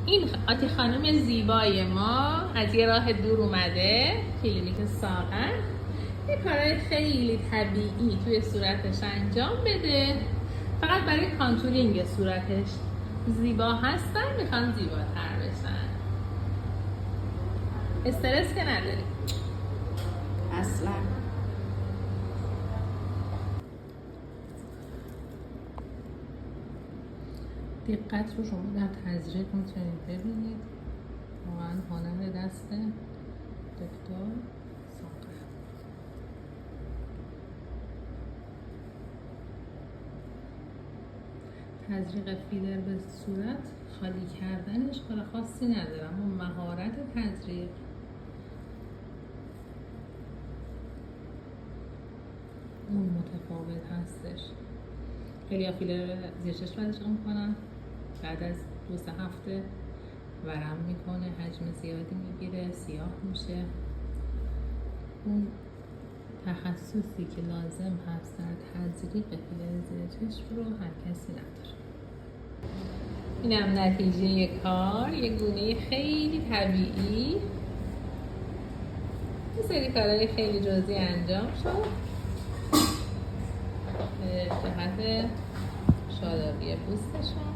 این آتی خانم زیبای ما از یه راه دور اومده کلینیک ساغر یه کارهای خیلی طبیعی توی صورتش انجام بده، فقط برای کانتورینگ صورتش. زیبا هستن، میخوان زیباتر بشن. استرس که نداری اصلا. دقت رو شما در تزریق میتونید ببینید. واقعا هنر دست دکتر ساغر. تزریق فیلر به صورت خالی کردنش کار خاصی نداره، اما مهارت تزریق اون متفاوت هستش. خیلی فیلر زیر چشم تزریق میکنن، بعد از 2-3 هفته ورم میکنه، حجم زیادی میگیره، سیاه میشه. اون تخصصی که لازم هست در تزریق فیلر زیر چشم رو هر کسی نداره. اینم نتیجه کار، یه گونه خیلی طبیعی، یه سری کارهای خیلی جزئی انجام شد به جهت شادابی پوستشون.